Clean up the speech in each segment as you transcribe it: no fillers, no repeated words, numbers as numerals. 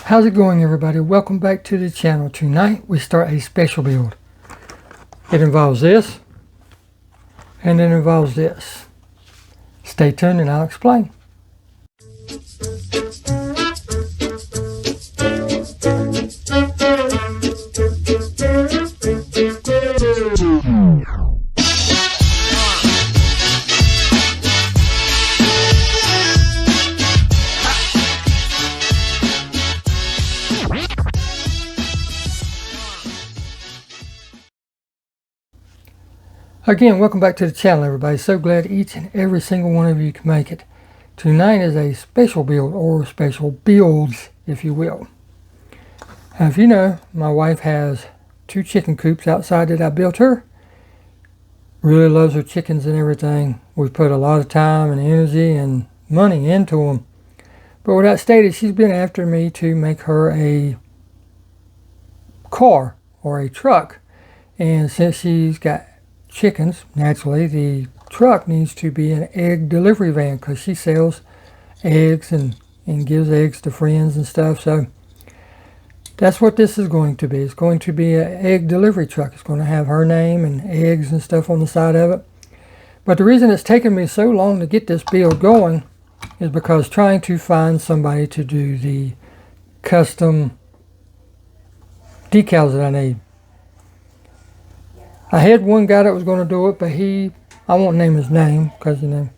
How's it going, everybody? Welcome back to the channel. Tonight we start a special build. It involves this and it involves this. Stay tuned and I'll explain. Again, welcome back to the channel, everybody. So glad each and every single one of you can make it. Tonight is a special build, or special builds, if you will. As you know, my wife has 2 chicken coops outside that I built her. Really loves her chickens and everything. We've put a lot of time and energy and money into them. But with that stated, she's been after me to make her a car or a truck. And since she's got chickens, naturally the truck needs to be an egg delivery van, because she sells eggs and gives eggs to friends and stuff. So that's what this is going to be. It's going to be an egg delivery truck. It's going to have her name and eggs and stuff on the side of it. But the reason it's taken me so long to get this build going is because trying to find somebody to do the custom decals that I need. I had one guy that was going to do it, but I won't name his name because, you know,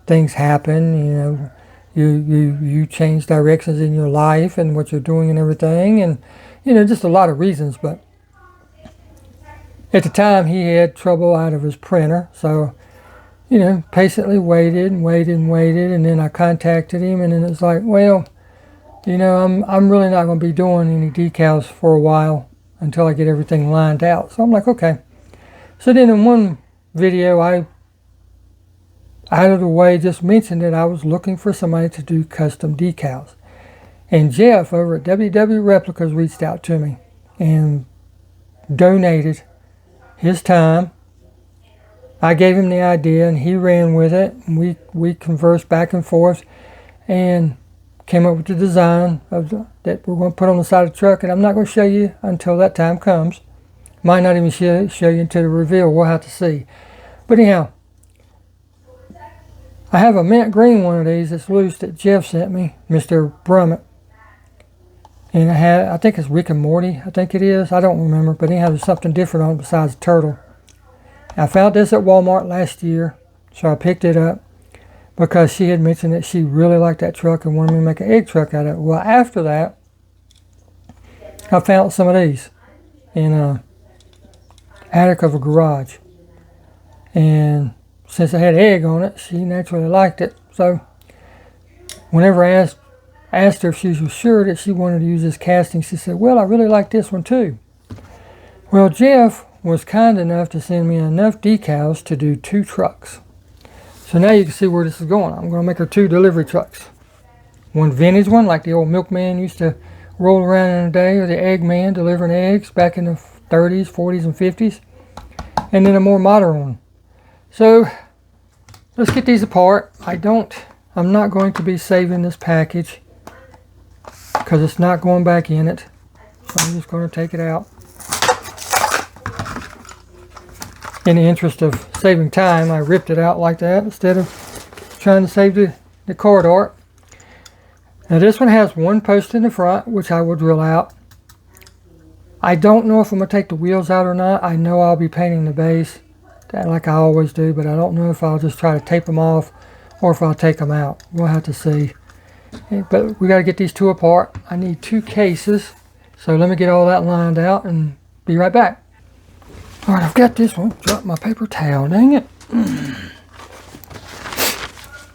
things happen, you know, you change directions in your life and what you're doing and everything, and, you know, just a lot of reasons. But at the time he had trouble out of his printer, so, you know, patiently waited, and then I contacted him, and then it's like, well, you know, I'm really not going to be doing any decals for a while until I get everything lined out. So I'm like, okay. So then in one video, I out of the way just mentioned that I was looking for somebody to do custom decals. And Jeff over at WW Replicas reached out to me and donated his time. I gave him the idea and he ran with it. And we conversed back and forth and came up with the design that we're going to put on the side of the truck. And I'm not going to show you until that time comes. Might not even show you until the reveal. We'll have to see. But anyhow, I have a mint green one of these that's loose that Jeff sent me, Mr. Brummett. And I think it's Rick and Morty, I think it is. I don't remember, but anyhow, there's something different on it besides the turtle. I found this at Walmart last year, so I picked it up because she had mentioned that she really liked that truck and wanted me to make an egg truck out of it. Well, after that, I found some of these in attic of a garage, and since I had egg on it, she naturally liked it. So whenever I asked her if she was sure that she wanted to use this casting, she said, well, I really like this one too. Well, Jeff was kind enough to send me enough decals to do 2 trucks. So now you can see where this is going. I'm going to make her 2 delivery trucks. One vintage one, like the old milkman used to roll around in the day, or the egg man delivering eggs back in the 30s, 40s, and 50s, and then a more modern one. So let's get these apart. I'm not going to be saving this package because it's not going back in it. So I'm just going to take it out. In the interest of saving time, I ripped it out like that instead of trying to save the card art. Now this one has 1 post in the front, which I will drill out. I don't know if I'm going to take the wheels out or not. I know I'll be painting the base, like I always do, but I don't know if I'll just try to tape them off or if I'll take them out. We'll have to see. But we got to get these 2 apart. I need 2 cases, so let me get all that lined out and be right back. All right, I've got this one. Dropped my paper towel, dang it.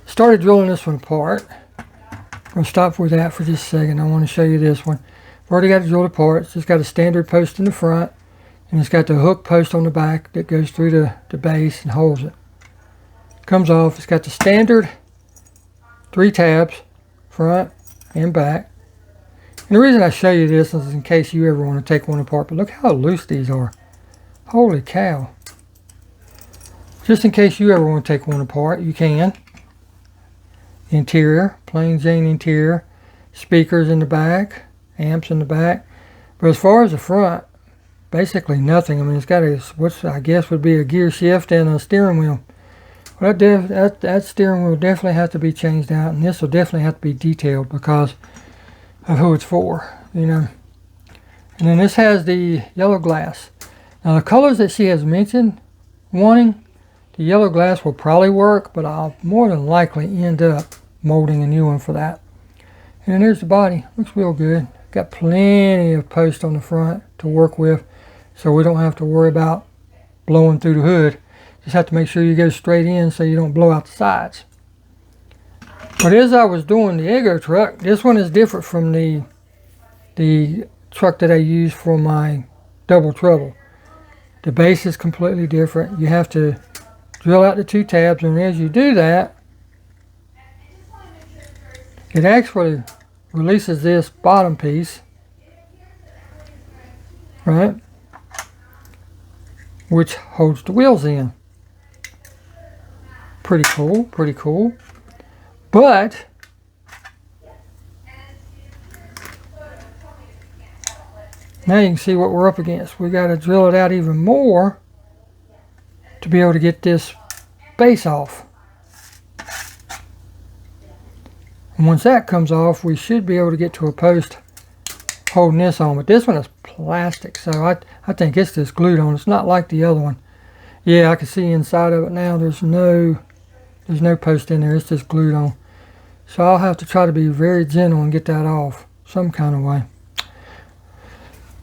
Started drilling this one apart. I'm going to stop with that for just a second. I want to show you this one. I've already got it drilled apart. It's just got a standard post in the front, and it's got the hook post on the back that goes through the base and holds it. Comes off. It's got the standard 3 tabs, front and back. And the reason I show you this is in case you ever want to take one apart, but look how loose these are. Holy cow. Just in case you ever want to take one apart, you can. Interior, plain Jane interior. Speakers in the back. amps in the back. But as far as the front, basically nothing. I mean, it's got what I guess would be a gear shift and a steering wheel. Well, that steering wheel definitely has to be changed out, and this will definitely have to be detailed because of who it's for, you know. And then this has the yellow glass. Now the colors that she has mentioned wanting, the yellow glass will probably work, but I'll more than likely end up molding a new one for that. And then there's the body. Looks real good. Got plenty of post on the front to work with, so we don't have to worry about blowing through the hood. Just have to make sure you go straight in so you don't blow out the sides. But as I was doing the Ego truck, this one is different from the truck that I use for my double trouble. The base is completely different. You have to drill out the 2 tabs, and as you do that, it actually releases this bottom piece, right, which holds the wheels in. Pretty cool, pretty cool. But now you can see what we're up against. We got to drill it out even more to be able to get this base off. And once that comes off, we should be able to get to a post holding this on. But this one is plastic, so I think it's just glued on. It's not like the other one. Yeah, I can see inside of it now. There's no post in there. It's just glued on. So I'll have to try to be very gentle and get that off some kind of way.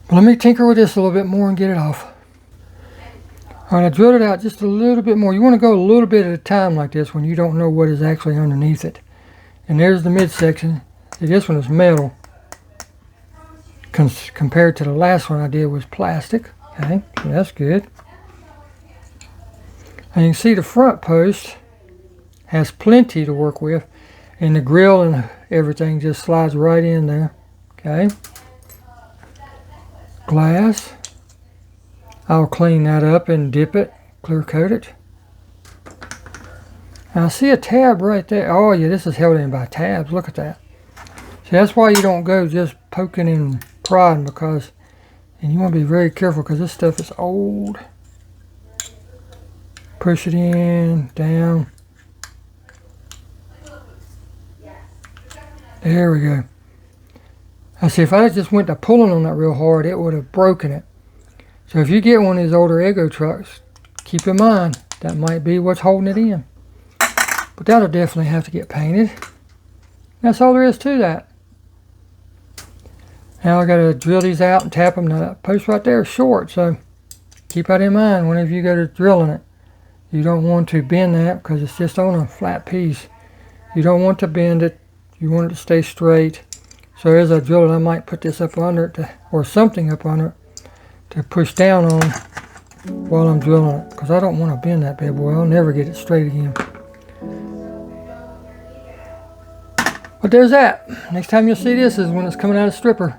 But let me tinker with this a little bit more and get it off. All right, I drilled it out just a little bit more. You want to go a little bit at a time like this when you don't know what is actually underneath it. And there's the midsection. See, this one is metal compared to the last one I did was plastic. Okay, so that's good. And you can see the front post has plenty to work with, and the grill and everything just slides right in there. Okay, glass, I'll clean that up and dip it, clear coat it. Now I see a tab right there. Oh yeah, this is held in by tabs. Look at that. See, that's why you don't go just poking and prodding, because, and you want to be very careful because this stuff is old. Push it in, down. There we go. Now see, if I just went to pulling on that real hard, it would have broken it. So if you get one of these older Ego trucks, keep in mind that might be what's holding it in. But that'll definitely have to get painted. That's all there is to that. Now I got to drill these out and tap them. Now that post right there is short, so keep that in mind whenever you go to drilling it. You don't want to bend that because it's just on a flat piece. You don't want to bend it. You want it to stay straight. So as I drill it, I might put this up under it or something up under it to push down on while I'm drilling it, because I don't want to bend that bad boy. I'll never get it straight again. But there's that. Next time you'll see this is when it's coming out of stripper.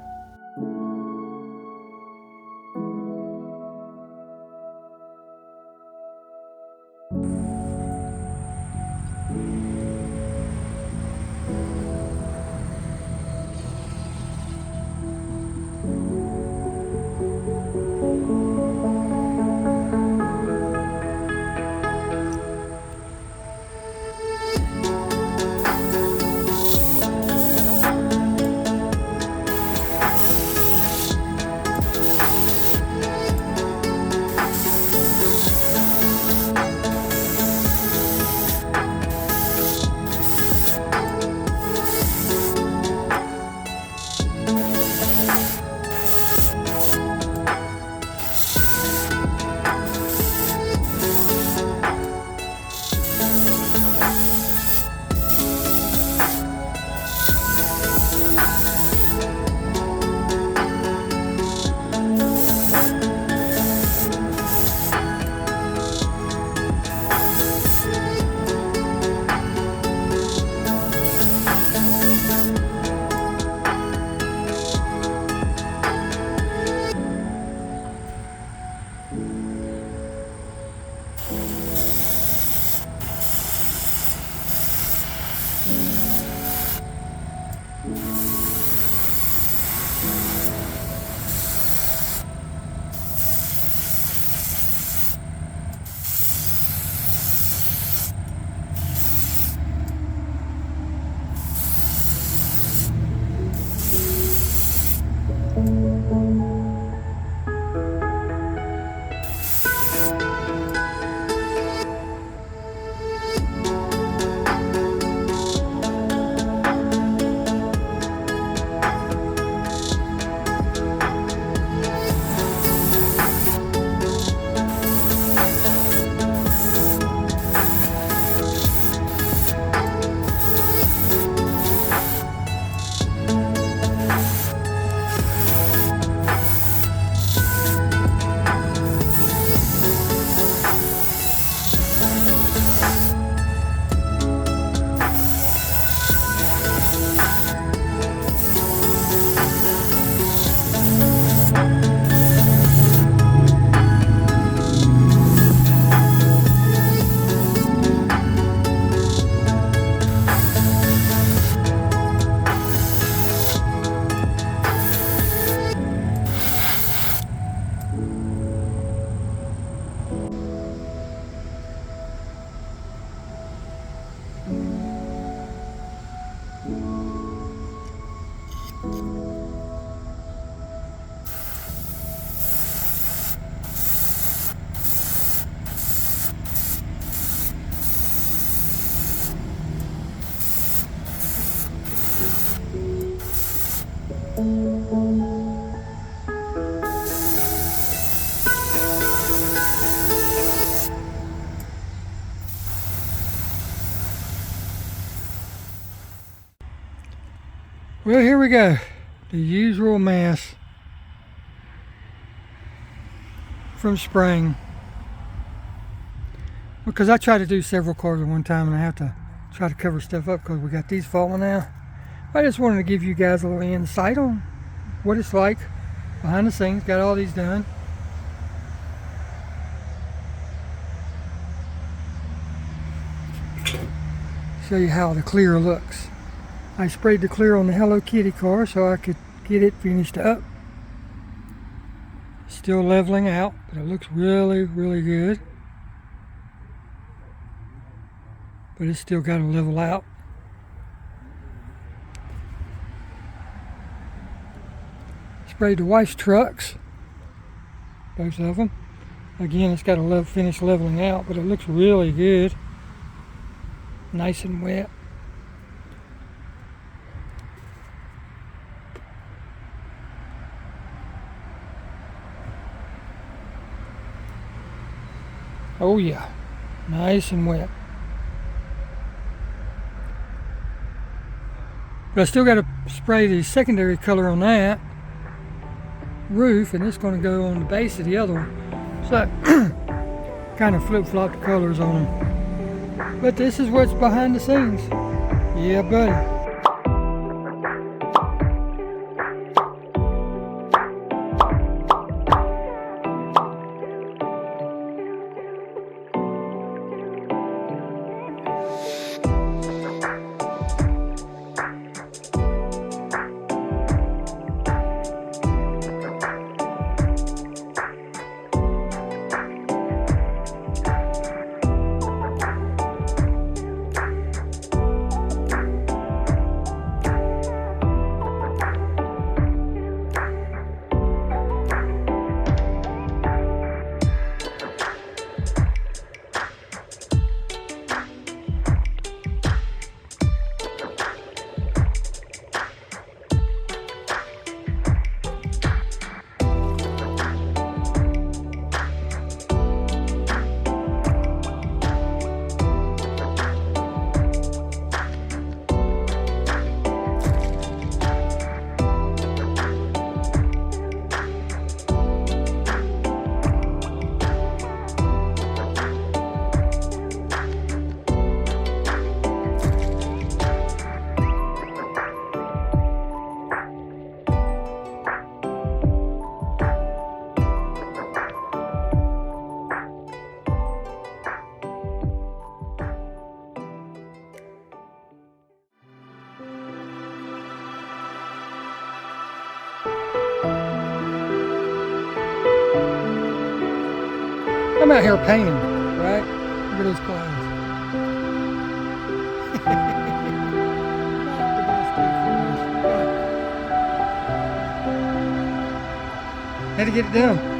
Well, here we go. The usual mess from spring. Because I try to do several cars at one time and I have to try to cover stuff up because we got these falling out. I just wanted to give you guys a little insight on what it's like behind the scenes. Got all these done. Show you how the clear looks. I sprayed the clear on the Hello Kitty car so I could get it finished up. Still leveling out, but it looks really, really good. But it's still got to level out. Sprayed the wife's trucks, both of them. Again, it's got to finish leveling out, but it looks really good. Nice and wet. Oh yeah, nice and wet. But I still got to spray the secondary color on that roof, and it's going to go on the base of the other one. So kind of flip-flop the colors on them. But this is what's behind the scenes. Yeah, buddy. I'm out here painting, right? Look at those clouds. Had to get it done.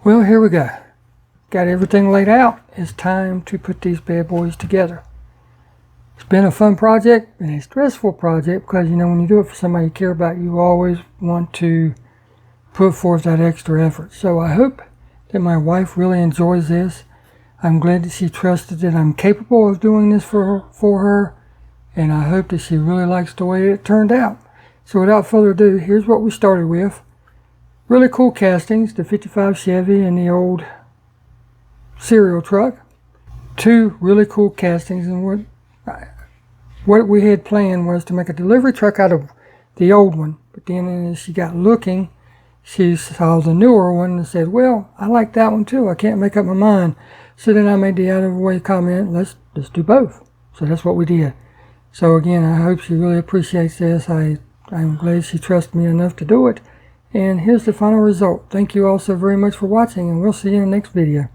Well, here we go. Got everything laid out. It's time to put these bad boys together. It's been a fun project and a stressful project because, you know, when you do it for somebody you care about, you always want to put forth that extra effort. So I hope that my wife really enjoys this. I'm glad that she trusted that I'm capable of doing this for her, and I hope that she really likes the way it turned out. So without further ado, here's what we started with. Really cool castings, the 55 Chevy and the old cereal truck. Two really cool castings, and what we had planned was to make a delivery truck out of the old one. But then as she got looking, she saw the newer one and said, well, I like that one too. I can't make up my mind. So then I made the out of the way comment, let's do both. So that's what we did. So again, I hope she really appreciates this. I'm glad she trusts me enough to do it. And here's the final result. Thank you all so very much for watching, and we'll see you in the next video.